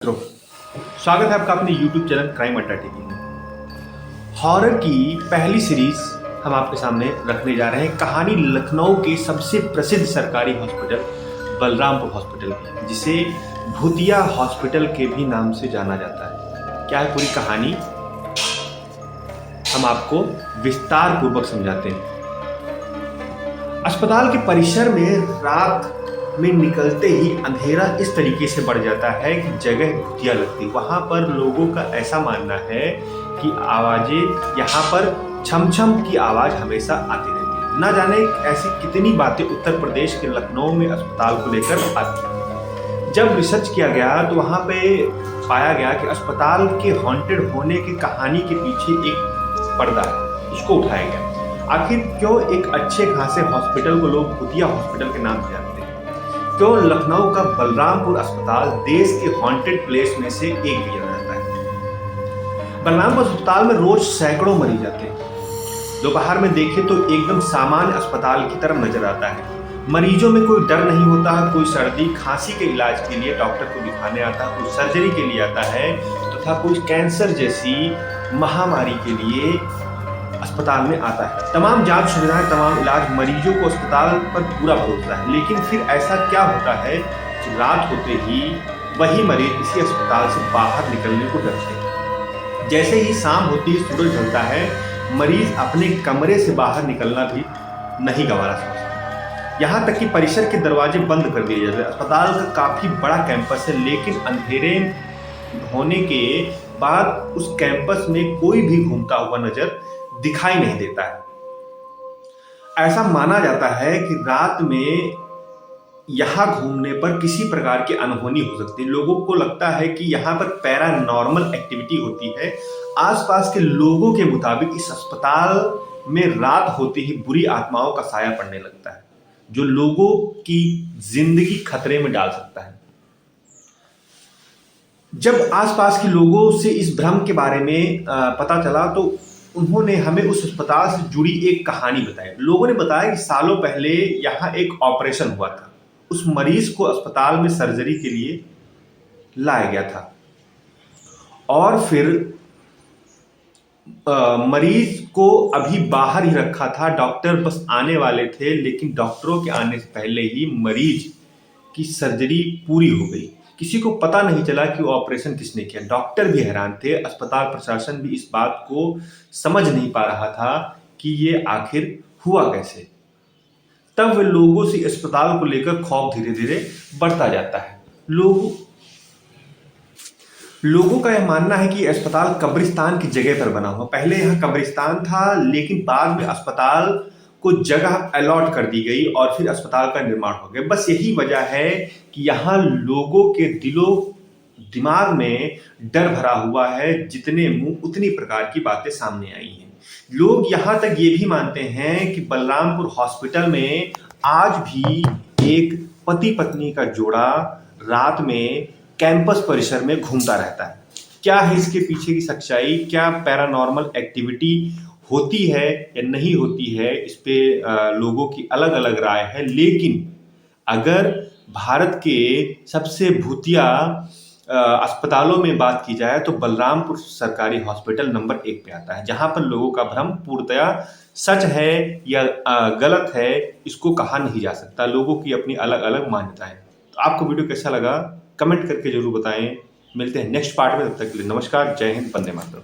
मित्रों, स्वागत है आपका अपने YouTube चैनल क्राइम अड्डा टीवी में। हॉरर की पहली सीरीज हम आपके सामने रखने जा रहे हैं। कहानी लखनऊ के सबसे प्रसिद्ध सरकारी हॉस्पिटल बलरामपुर हॉस्पिटल की, जिसे भूतिया हॉस्पिटल के भी नाम से जाना जाता है। क्या है पूरी कहानी, हम आपको विस्तार पूर्वक समझाते हैं। अस्पताल के परिसर में रात में निकलते ही अंधेरा इस तरीके से बढ़ जाता है कि जगह भूतिया लगती। वहां पर लोगों का ऐसा मानना है कि आवाजें यहाँ पर छम छम की आवाज हमेशा आती रहती है। ना जाने ऐसी कितनी बातें उत्तर प्रदेश के लखनऊ में अस्पताल को लेकर आती। जब रिसर्च किया गया तो वहां पे पाया गया कि अस्पताल के हॉन्टेड होने की कहानी के पीछे एक पर्दा है, उसको उठाया गया। आखिर क्यों एक अच्छे खासे हॉस्पिटल को लोग भूतिया हॉस्पिटल के नाम से जानते हैं? क्यों लखनऊ का बलरामपुर अस्पताल देश के हॉन्टेड प्लेस में से एक भी जाता है? बलरामपुर अस्पताल में रोज सैकड़ों मरीज आते हैं। दोपहर में देखें तो एकदम सामान्य अस्पताल की तरह नजर आता है। मरीजों में कोई डर नहीं होता। कोई सर्दी खांसी के इलाज के लिए डॉक्टर को दिखाने आता है, कोई सर्जरी के लिए आता है, तथा कोई कैंसर जैसी महामारी के लिए अस्पताल में आता है। तमाम जांच सुविधाएं, तमाम इलाज, मरीजों को अस्पताल पर पूरा भरोसा है। लेकिन फिर ऐसा क्या होता है कि रात होते ही वही मरीज इसी अस्पताल से बाहर निकलने को डरते हैं। जैसे ही शाम होती है, सूरज ढलता है, मरीज अपने कमरे से बाहर निकलना भी नहीं गंवारा समझते। यहाँ तक कि परिसर के दरवाजे बंद कर दिए जाते हैं। अस्पताल का काफी बड़ा कैंपस है, लेकिन अंधेरे होने के बाद उस कैंपस में कोई भी घूमता हुआ नजर दिखाई नहीं देता है। ऐसा माना जाता है कि रात में यहां घूमने पर किसी प्रकार की अनहोनी हो सकती है। लोगों को लगता है कि यहां पर पैरानॉर्मल एक्टिविटी होती है। आसपास के लोगों के मुताबिक इस अस्पताल में रात होते ही बुरी आत्माओं का साया पड़ने लगता है, जो लोगों की जिंदगी खतरे में डाल सकता है। जब आसपास के लोगों से इस भ्रम के बारे में पता चला तो उन्होंने हमें उस अस्पताल से जुड़ी एक कहानी बताई। लोगों ने बताया कि सालों पहले यहाँ एक ऑपरेशन हुआ था। उस मरीज को अस्पताल में सर्जरी के लिए लाया गया था और फिर मरीज को अभी बाहर ही रखा था। डॉक्टर बस आने वाले थे, लेकिन डॉक्टरों के आने से पहले ही मरीज की सर्जरी पूरी हो गई। किसी को पता नहीं चला कि वो ऑपरेशन किसने किया। डॉक्टर भी हैरान थे, अस्पताल प्रशासन भी इस बात को समझ नहीं पा रहा था कि ये आखिर हुआ कैसे। तब वे लोगों से अस्पताल को लेकर खौफ धीरे धीरे बढ़ता जाता है। लोगों का यह मानना है कि अस्पताल कब्रिस्तान की जगह पर बना हुआ। पहले यहाँ कब्रिस्तान था, लेकिन बाद में अस्पताल को जगह अलॉट कर दी गई और फिर अस्पताल का निर्माण हो गया। बस यही वजह है कि यहाँ लोगों के दिलों दिमाग में डर भरा हुआ है। जितने मुंह उतनी प्रकार की बातें सामने आई हैं। लोग यहाँ तक ये भी मानते हैं कि बलरामपुर हॉस्पिटल में आज भी एक पति पत्नी का जोड़ा रात में कैंपस परिसर में घूमता रहता है। क्या है इसके पीछे की सच्चाई? क्या पैरानॉर्मल एक्टिविटी होती है या नहीं होती है? इस पे लोगों की अलग अलग राय है। लेकिन अगर भारत के सबसे भूतिया अस्पतालों में बात की जाए तो बलरामपुर सरकारी हॉस्पिटल नंबर 1 पे आता है। जहां पर लोगों का भ्रम पूर्णतया सच है या गलत है, इसको कहा नहीं जा सकता। लोगों की अपनी अलग अलग मान्यताएं। तो आपको वीडियो कैसा लगा कमेंट करके जरूर बताएं। मिलते हैं नेक्स्ट पार्ट में, तब तक के लिए नमस्कार, जय हिंद, वंदे मातरम।